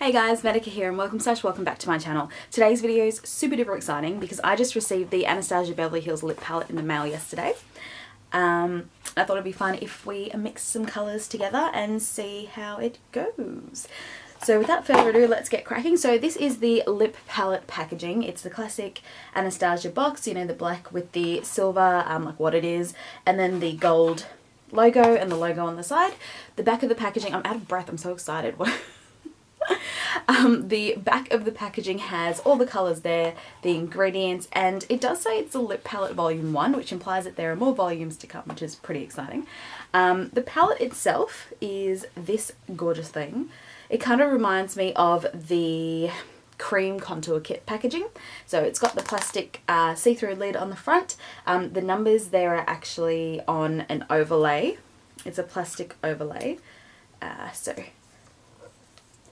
Hey guys, Meneka here and welcome back to my channel. Today's video is super duper exciting because I just received the Anastasia Beverly lip palette in the mail yesterday. I thought it'd be fun if we mix some colours together and see how it goes. So without further ado, let's get cracking. So this is the lip palette packaging. It's the classic Anastasia box, you know, the black with the silver, like what it is, and then the gold logo and the logo on the side. The back of the packaging, I'm out of breath, I'm so excited. The back of the packaging has all the colours there, the ingredients, and it does say it's a lip palette volume 1, which implies that there are more volumes to come, which is pretty exciting. The palette itself is this gorgeous thing. It kind of reminds me of the cream contour kit packaging. So it's got the plastic see-through lid on the front. The numbers there are actually on an overlay. It's a plastic overlay. So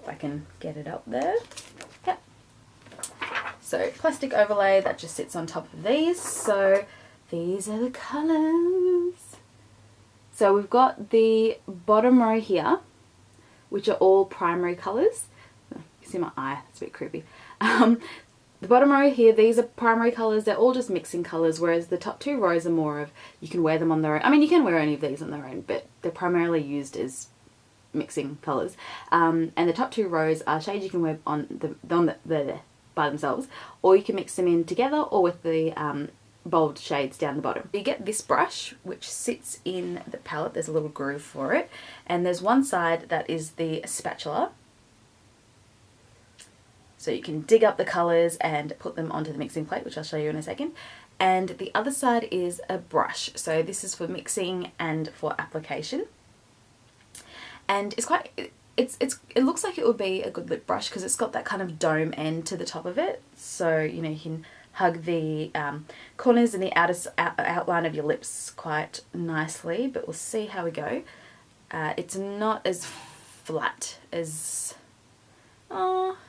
if I can get it up there. Yep. So plastic overlay that just sits on top of these. So these are the colours. So we've got the bottom row here, which are all primary colours. You can see my eye, that's a bit creepy. The bottom row here, these are primary colours. They're all just mixing colours, whereas the top two rows are more of, you can wear them on their own. I mean, you can wear any of these on their own, but they're primarily used as mixing colours. And the top two rows are shades you can wear on the by themselves, or you can mix them in together or with the bold shades down the bottom. You get this brush which sits in the palette. There's a little groove for it, and there's one side that is the spatula, so you can dig up the colours and put them onto the mixing plate, which I'll show you in a second. And the other side is a brush, so this is for mixing and for application. And it's quite, it looks like it would be a good lip brush because it's got that kind of dome end to the top of it. So, you know, you can hug the corners and the outer outline of your lips quite nicely, but we'll see how we go. It's not as flat as, it's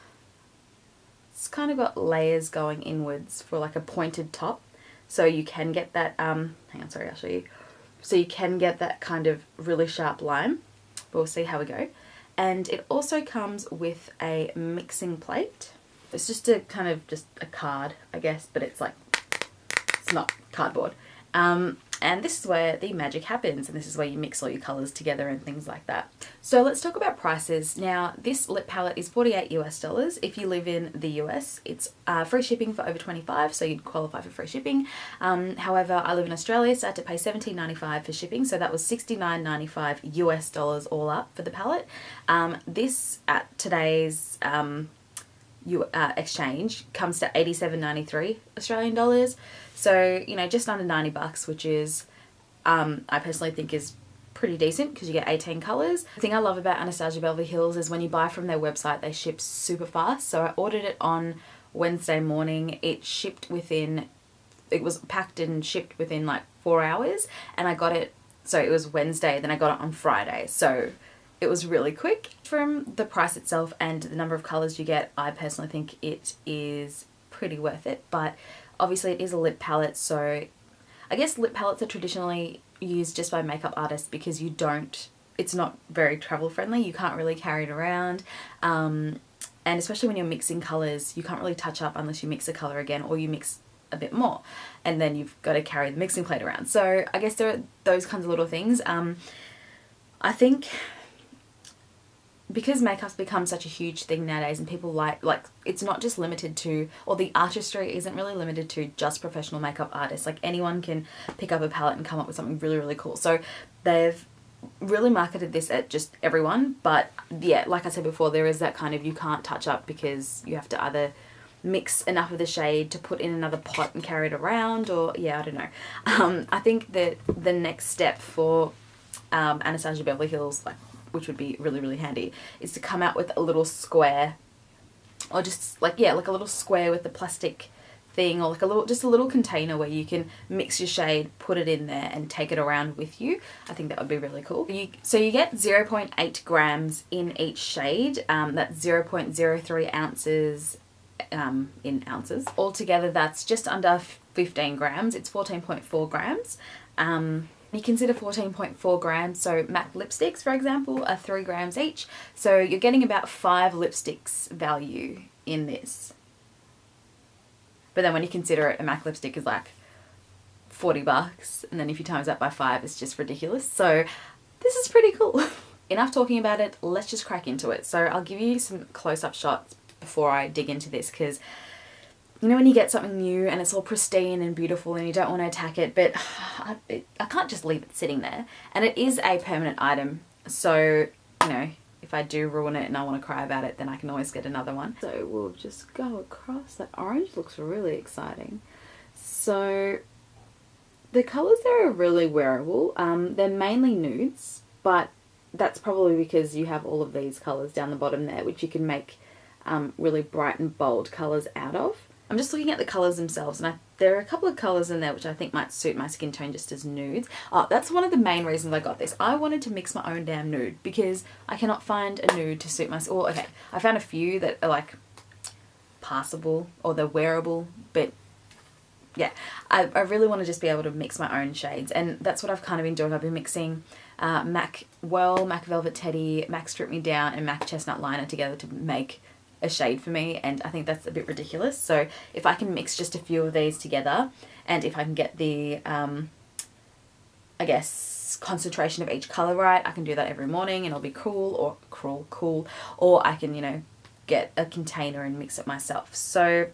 kind of got layers going inwards for like a pointed top. So you can get that, hang on, sorry, I'll show you. So you can get that kind of really sharp line. We'll see how we go. And it also comes with a mixing plate. It's just a kind of just a card, I guess, but it's like, it's not cardboard. And this is where the magic happens, and this is where you mix all your colours together and things like that. So let's talk about prices. Now, this lip palette is $48 US. If you live in the US, it's free shipping for over 25, so you'd qualify for free shipping. However, I live in Australia, so I had to pay $17.95 for shipping, so that was $69.95 US all up for the palette. This at today's exchange comes to $87.93 Australian dollars. So, you know, just under 90 bucks, which is, I personally think is pretty decent because you get 18 colours. The thing I love about Anastasia Beverly is when you buy from their website, they ship super fast. So I ordered it on Wednesday morning. It shipped within, it was packed and shipped within like 4 hours, and I got it, so it was Wednesday, then I got it on Friday. So it was really quick. From the price itself and the number of colours you get, I personally think it is pretty worth it, but obviously it is a lip palette, so I guess lip palettes are traditionally used just by makeup artists because you don't, it's not very travel friendly, you can't really carry it around, and especially when you're mixing colours, you can't really touch up unless you mix a colour again or you mix a bit more, and then you've got to carry the mixing plate around. So I guess there are those kinds of little things. I think because makeup's become such a huge thing nowadays, and people like it's not just limited to, or the artistry isn't really limited to just professional makeup artists. Like anyone can pick up a palette and come up with something really, really cool. So they've really marketed this at just everyone. But yeah, like I said before, there is that kind of, you can't touch up because you have to either mix enough of the shade to put in another pot and carry it around, or yeah, I don't know. I think that the next step for Anastasia Beverly like, which would be really, really handy, is to come out with a little square, or just like, yeah, like a little square with the plastic thing, or like a little, just a little container where you can mix your shade, put it in there and take it around with you. I think that would be really cool. So you get 0.8 grams in each shade. That's 0.03 ounces in ounces. Altogether, that's just under 15 grams. It's 14.4 grams. You consider 14.4 grams, so MAC lipsticks, for example, are 3 grams each. So you're getting about 5 lipsticks value in this. But then when you consider it, a MAC lipstick is like $40, and then if you times that by 5, it's just ridiculous. So this is pretty cool. Enough talking about it, let's just crack into it. So I'll give you some close-up shots before I dig into this, because you know when you get something new and it's all pristine and beautiful and you don't want to attack it, but I can't just leave it sitting there. And it is a permanent item, so you know, if I do ruin it and I want to cry about it, then I can always get another one. So we'll just go across. That orange looks really exciting. So the colours there are really wearable. They're mainly nudes, but that's probably because you have all of these colours down the bottom there, which you can make really bright and bold colours out of. I'm just looking at the colours themselves, and there are a couple of colours in there which I think might suit my skin tone just as nudes. Oh, that's one of the main reasons I got this. I wanted to mix my own damn nude because I cannot find a nude to suit my skin. Well, okay, I found a few that are like passable or they're wearable, but yeah, I really want to just be able to mix my own shades, and that's what I've kind of been doing. I've been mixing MAC Well, MAC Velvet Teddy, MAC Strip Me Down, and MAC Chestnut Liner together to make a shade for me, and I think that's a bit ridiculous. So if I can mix just a few of these together, and if I can get the I guess concentration of each color right, I can do that every morning and it'll be cool, or I can, you know, get a container and mix it myself. So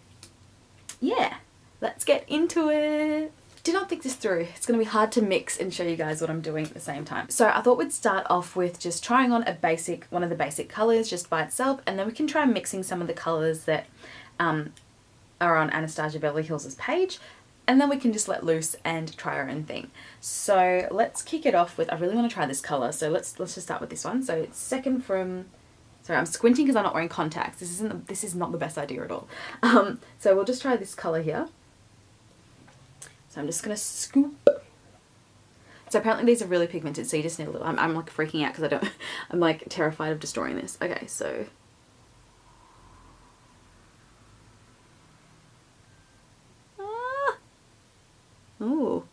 yeah, let's get into it. Did not think this through. It's going to be hard to mix and show you guys what I'm doing at the same time. So I thought we'd start off with just trying on one of the basic colours just by itself, and then we can try mixing some of the colours that are on Anastasia Beverly Hills' page, and then we can just let loose and try our own thing. So let's kick it off with, I really want to try this colour, so let's just start with this one. So it's second from, sorry, I'm squinting because I'm not wearing contacts. This is not the best idea at all. So we'll just try this colour here. So I'm just going to scoop. So apparently these are really pigmented, so you just need a little, I'm like freaking out because I'm like terrified of destroying this. Okay, so. Oh,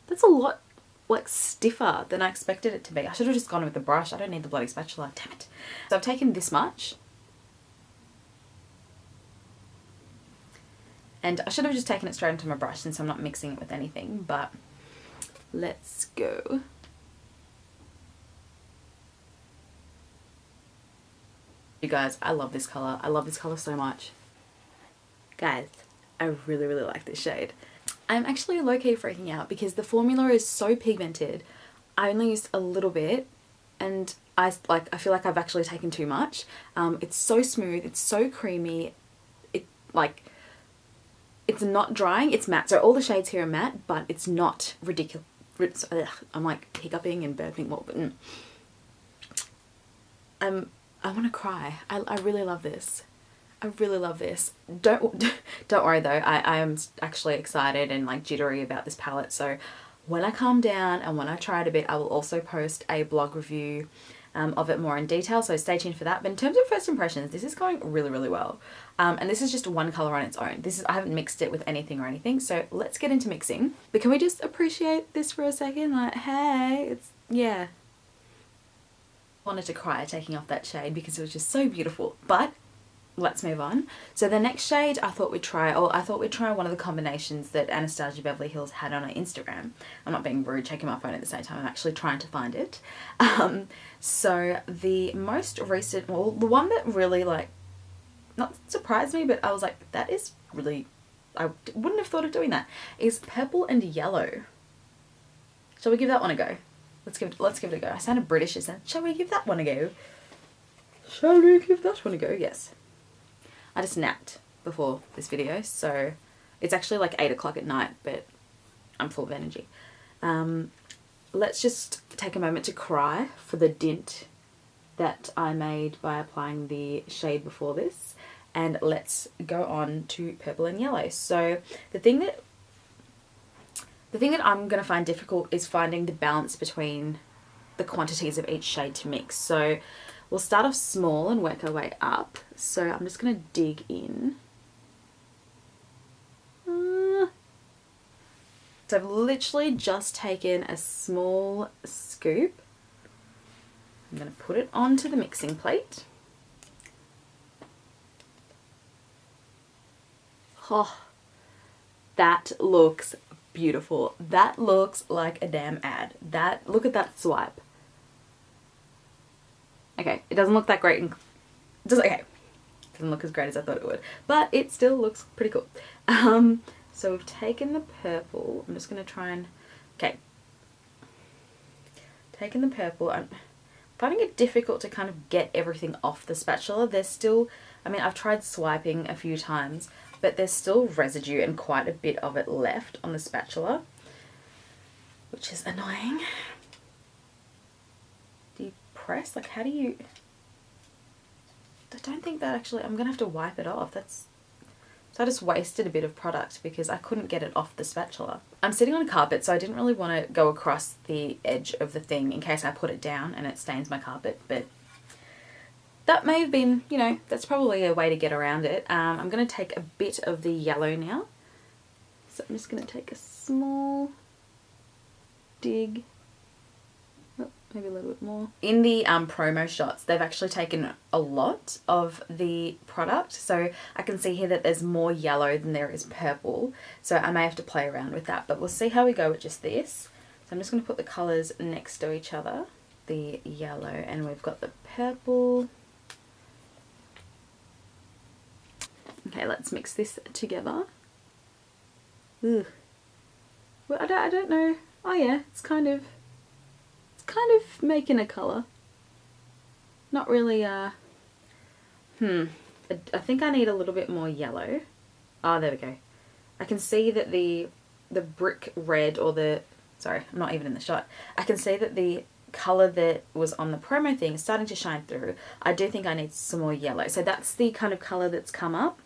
that's a lot like stiffer than I expected it to be. I should have just gone with the brush. I don't need the bloody spatula, damn it. So I've taken this much. And I should have just taken it straight into my brush since I'm not mixing it with anything, but let's go. You guys, I love this colour. I love this colour so much. Guys, I really, really like this shade. I'm actually low-key freaking out because the formula is so pigmented. I only used a little bit, and I feel like I've actually taken too much. It's so smooth, it's so creamy. It's not drying, it's matte. So all the shades here are matte, but it's not ridiculous. I'm like hiccuping and burping more, but I want to cry. I really love this. I really love this. Don't worry though, I am actually excited and like jittery about this palette. So when I calm down and when I try it a bit, I will also post a blog review of it more in detail, so stay tuned for that. But in terms of first impressions, this is going really, really well. And this is just one colour on its own. I haven't mixed it with anything or anything, so let's get into mixing. But can we just appreciate this for a second? Like, hey, it's, yeah. I wanted to cry taking off that shade because it was just so beautiful, but let's move on. So the next shade I thought we'd try one of the combinations that Anastasia Beverly Hills had on her Instagram. I'm not being rude, checking my phone at the same time, I'm actually trying to find it. So the most recent, well, the one that really like, not surprised me, but I was like, that is really, I wouldn't have thought of doing that, is Purple and Yellow. Shall we give that one a go? Let's give it a go. I sounded British, shall we give that one a go? Shall we give that one a go? Yes. I just napped before this video, so it's actually like 8 o'clock at night, but I'm full of energy. Let's just take a moment to cry for the dint that I made by applying the shade before this, and let's go on to Purple and Yellow. So the thing that I'm going to find difficult is finding the balance between the quantities of each shade to mix. So we'll start off small and work our way up. So I'm just going to dig in. So I've literally just taken a small scoop. I'm going to put it onto the mixing plate. Oh, that looks beautiful. That looks like a damn ad. Look at that swipe. Okay, it doesn't look that great. Okay, it doesn't look as great as I thought it would, but it still looks pretty cool. So we've taken the purple. I'm just going to try and, okay. Taking the purple. I'm finding it difficult to kind of get everything off the spatula. There's still, I mean, I've tried swiping a few times, but there's still residue and quite a bit of it left on the spatula, which is annoying. Do you press? Like, how do you... I don't think that actually... I'm going to have to wipe it off. So I just wasted a bit of product because I couldn't get it off the spatula. I'm sitting on a carpet, so I didn't really want to go across the edge of the thing in case I put it down and it stains my carpet, but that may have been, you know, that's probably a way to get around it. I'm going to take a bit of the yellow now. So I'm just going to take a small dig. Oh, maybe a little bit more. In the promo shots, they've actually taken a lot of the product. So I can see here that there's more yellow than there is purple. So I may have to play around with that, but we'll see how we go with just this. So I'm just going to put the colours next to each other. The yellow, and we've got the purple. Okay, let's mix this together. Ugh. Well, I don't know. Oh yeah, it's kind of making a colour. Not really, I think I need a little bit more yellow. Oh, there we go. I can see that the brick red, or the, sorry, I'm not even in the shot. I can see that the colour that was on the promo thing is starting to shine through. I do think I need some more yellow. So that's the kind of colour that's come up.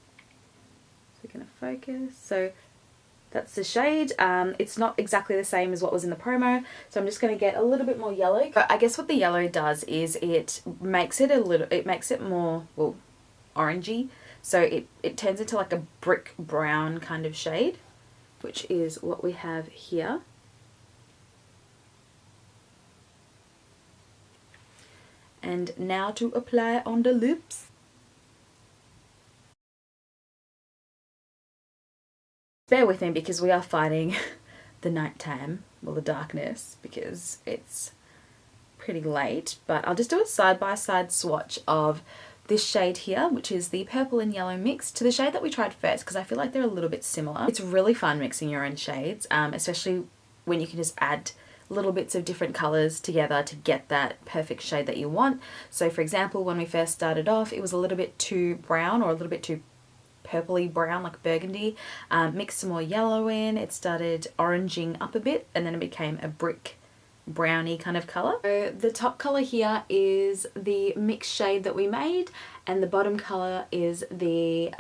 So we're going to focus. So that's the shade. It's not exactly the same as what was in the promo, so I'm just going to get a little bit more yellow. But I guess what the yellow does is it makes it more, well, orangey. So it turns into like a brick brown kind of shade, which is what we have here. And now to apply on the lips. Bear with me because we are fighting the nighttime, well, the darkness, because it's pretty late. But I'll just do a side-by-side swatch of this shade here, which is the purple and yellow mix, to the shade that we tried first, because I feel like they're a little bit similar. It's really fun mixing your own shades, especially when you can just add little bits of different colours together to get that perfect shade that you want. So for example, when we first started off, it was a little bit too brown, or a little bit too purpley brown, like burgundy. Mixed some more yellow in, it started oranging up a bit, and then it became a brick browny kind of colour. So the top colour here is the mixed shade that we made, and the bottom colour is the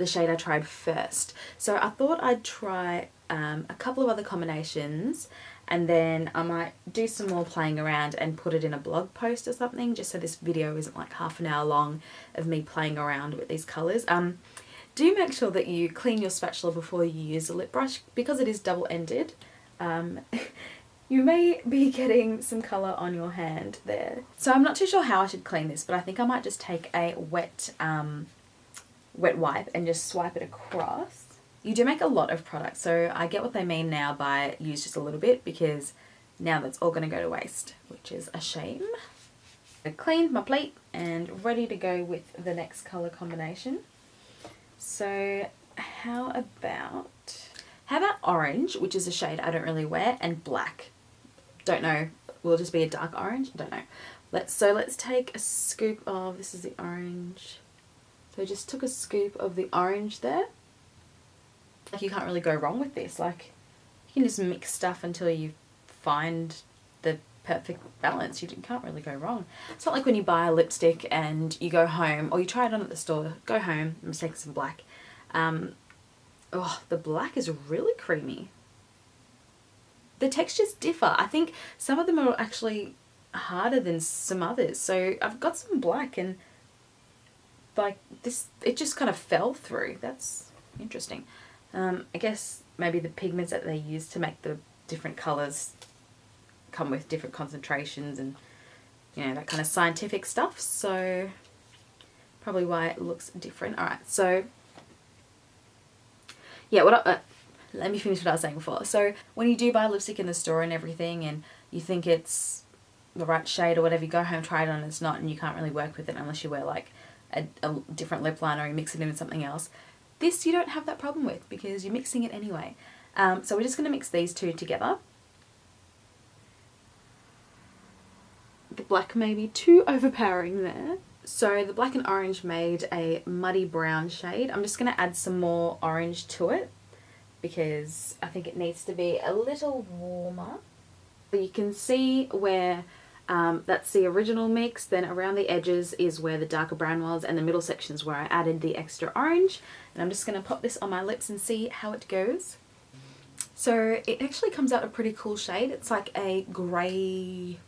shade I tried first. So I thought I'd try a couple of other combinations, and then I might do some more playing around and put it in a blog post or something, just so this video isn't like half an hour long of me playing around with these colours. Do make sure that you clean your spatula before you use a lip brush, because it is double-ended. You may be getting some colour on your hand there. So I'm not too sure how I should clean this, but I think I might just take a wet wipe and just swipe it across. You do make a lot of product, so I get what they mean now by use just a little bit, because now that's all going to go to waste, which is a shame. I cleaned my plate and ready to go with the next colour combination. So how about orange, which is a shade I don't really wear, and black. Don't know, will it just be a dark orange? Don't know. Let's take a scoop of, this is the orange. So I just took a scoop of the orange there. Like, you can't really go wrong with this. Like, you can just mix stuff until you find the perfect balance. You can't really go wrong. It's not like when you buy a lipstick and you go home, or you try it on at the store, go home and take some black. Oh, the black is really creamy. The textures differ. I think some of them are actually harder than some others. So I've got some black, and like this, it just kind of fell through. That's interesting. I guess maybe the pigments that they use to make the different colours come with different concentrations and, you know, that kind of scientific stuff. So probably why it looks different. Alright, so yeah, let me finish what I was saying before. So when you do buy lipstick in the store and everything and you think it's the right shade or whatever, you go home, try it on, and it's not, and you can't really work with it unless you wear like a different lip liner or you mix it in with something else. This you don't have that problem with because you're mixing it anyway. So we're just going to mix these two together. The black may be too overpowering there. So the black and orange made a muddy brown shade. I'm just going to add some more orange to it because I think it needs to be a little warmer. You can see where that's the original mix, then around the edges is where the darker brown was, and the middle section is where I added the extra orange. And I'm just going to pop this on my lips and see how it goes. So it actually comes out a pretty cool shade. It's like a grey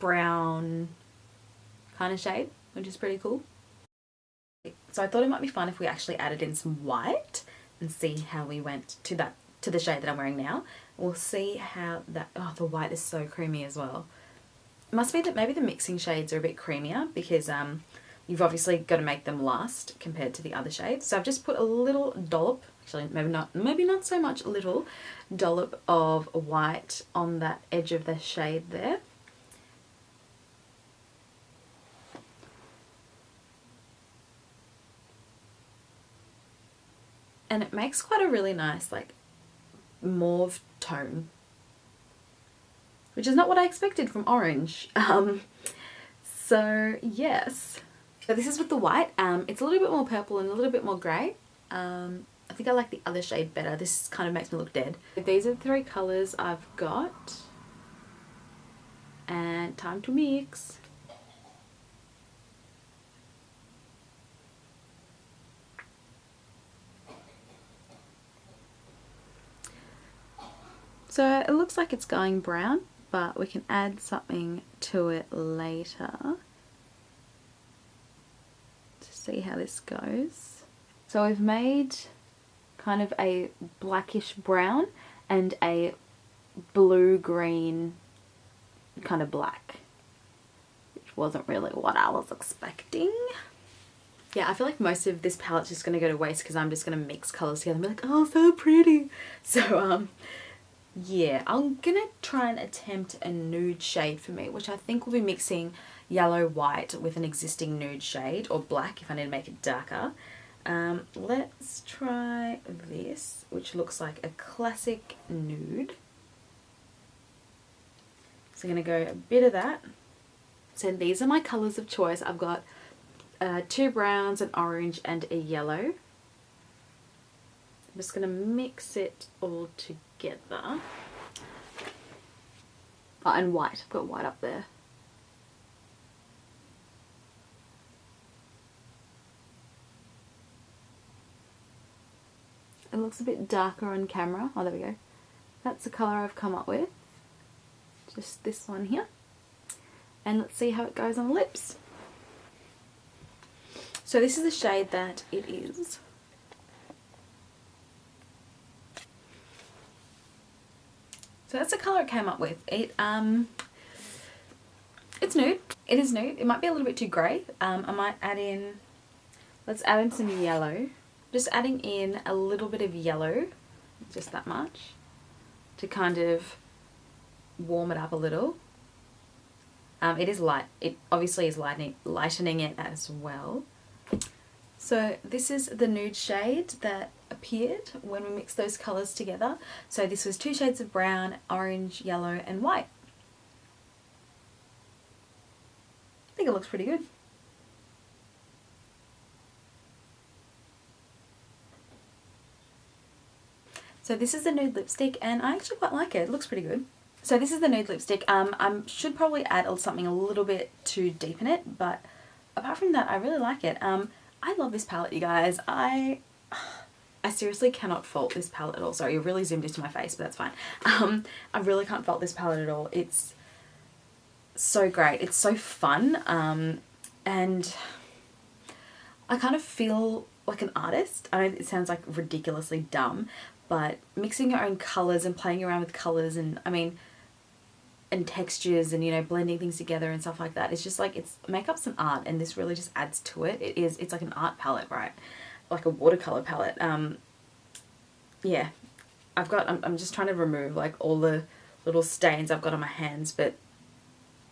brown kind of shade, which is pretty cool. So I thought it might be fun if we actually added in some white and see how we went to the shade that I'm wearing now. We'll see how that, oh, the white is so creamy as well. It must be that maybe the mixing shades are a bit creamier because you've obviously got to make them last compared to the other shades. So I've just put a little dollop, actually maybe not so much, a little dollop of white on that edge of the shade there. And it makes quite a really nice like mauve tone, which is not what I expected from orange. So yes, so this is with the white. It's a little bit more purple and a little bit more grey. I think I like the other shade better. This kind of makes me look dead. These are the three colours I've got, and time to mix. So it looks like it's going brown, but we can add something to it later to see how this goes. So we've made kind of a blackish brown and a blue-green kind of black, which wasn't really what I was expecting. Yeah, I feel like most of this palette's just going to go to waste because I'm just going to mix colours together and be like, oh, so pretty. So, yeah, I'm gonna try and attempt a nude shade for me, which I think will be mixing yellow white with an existing nude shade, or black if I need to make it darker. Let's try this, which looks like a classic nude. So I'm gonna go a bit of that. So these are my colours of choice. I've got 2 browns, an orange and a yellow. I'm just going to mix it all together. Oh, and white. I've got white up there. It looks a bit darker on camera. Oh, there we go. That's the colour I've come up with. Just this one here. And let's see how it goes on the lips. So this is the shade that it is. So that's the colour it came up with. It's nude. It is nude. It might be a little bit too grey. I might add in, let's add in some yellow. Just adding in a little bit of yellow, just that much, to kind of warm it up a little. It is light. It obviously is lightening it as well. So this is the nude shade that appeared when we mixed those colours together. So this was 2 shades of brown, orange, yellow and white. I think it looks pretty good. So this is the nude lipstick and I actually quite like it. It looks pretty good. So this is the nude lipstick. I should probably add something a little bit to deepen it, but apart from that I really like it. I love this palette, you guys. I seriously cannot fault this palette at all. Sorry, you really zoomed into my face, but that's fine. I really can't fault this palette at all. It's so great. It's so fun. And I kind of feel like an artist. I know it sounds like ridiculously dumb, but mixing your own colours and playing around with colours and, I mean, and textures and, you know, blending things together and stuff like that, it's just like, it's, makeup's an art, and this really just adds to it. It's like an art palette, right? Like a watercolour palette. Yeah, I'm just trying to remove like all the little stains I've got on my hands, but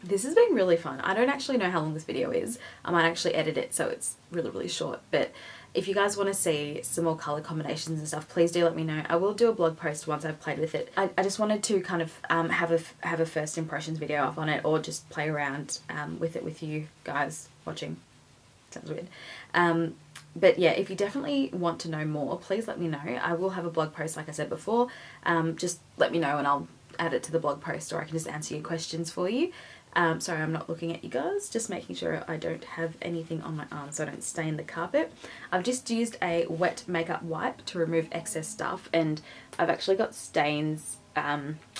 this has been really fun. I don't actually know how long this video is. I might actually edit it so it's really, really short, but if you guys want to see some more colour combinations and stuff, please do let me know. I will do a blog post once I've played with it. I just wanted to kind of have a first impressions video up on it, or just play around with it with you guys watching. Sounds weird. But yeah, if you definitely want to know more, please let me know. I will have a blog post, like I said before. Just let me know and I'll add it to the blog post, or I can just answer your questions for you. Sorry, I'm not looking at you guys, just making sure I don't have anything on my arm so I don't stain the carpet. I've just used a wet makeup wipe to remove excess stuff, and I've actually got stains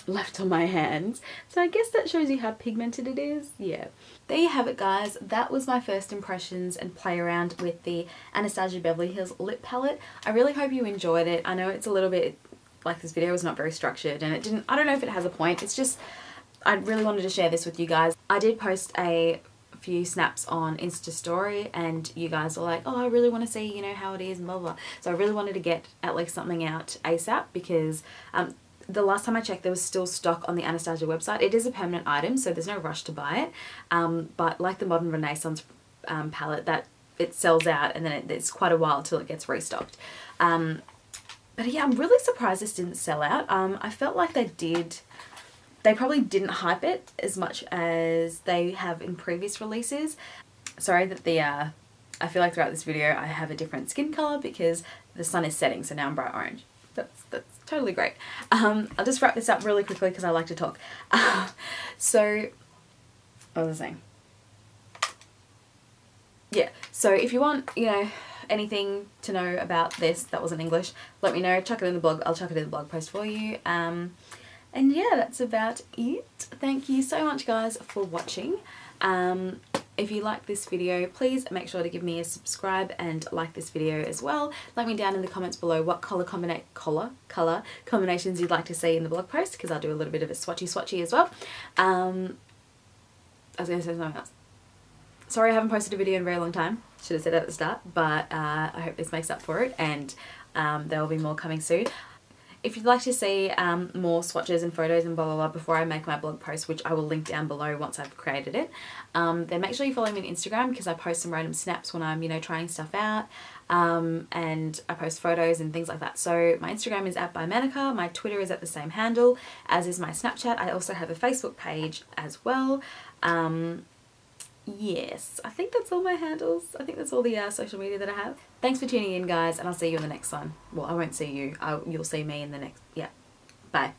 left on my hands, so I guess that shows you how pigmented it is. Yeah, there you have it, guys. That was my first impressions and play around with the Anastasia Beverly Hills lip palette. I really hope you enjoyed it. I know it's a little bit like, this video was not very structured, and it didn't, I don't know if it has a point, it's just I really wanted to share this with you guys. I did post a few snaps on Insta story, and you guys were like, oh, I really want to see, you know, how it is and blah blah. So I really wanted to get at least something out ASAP, because the last time I checked, there was still stock on the Anastasia website. It is a permanent item, so there's no rush to buy it. But like the Modern Renaissance palette, that it sells out and then it's quite a while till it gets restocked. But yeah, I'm really surprised this didn't sell out. I felt like they probably didn't hype it as much as they have in previous releases. Sorry that I feel like throughout this video I have a different skin colour because the sun is setting, so now I'm bright orange. That's totally great. I'll just wrap this up really quickly because I like to talk. So, what was I saying? Yeah, so if you want, you know, anything to know about this that wasn't English, let me know. Chuck it in the blog. I'll chuck it in the blog post for you. And yeah, that's about it. Thank you so much, guys, for watching. If you like this video, please make sure to give me a subscribe and like this video as well. Let me down in the comments below what colour combinations you'd like to see in the blog post, because I'll do a little bit of a swatchy as well. I was going to say something else. Sorry I haven't posted a video in a very long time. Should have said it at the start, but I hope this makes up for it, and there will be more coming soon. If you'd like to see more swatches and photos and blah blah blah before I make my blog post, which I will link down below once I've created it, then make sure you follow me on Instagram, because I post some random snaps when I'm, you know, trying stuff out, and I post photos and things like that. So my Instagram is @Meneka, my Twitter is at the same handle, as is my Snapchat. I also have a Facebook page as well. Yes, I think that's all my handles. I think that's all the social media that I have. Thanks for tuning in, guys, and I'll see you in the next one. Well, I won't see you. You'll see me in the next. Yeah. Bye.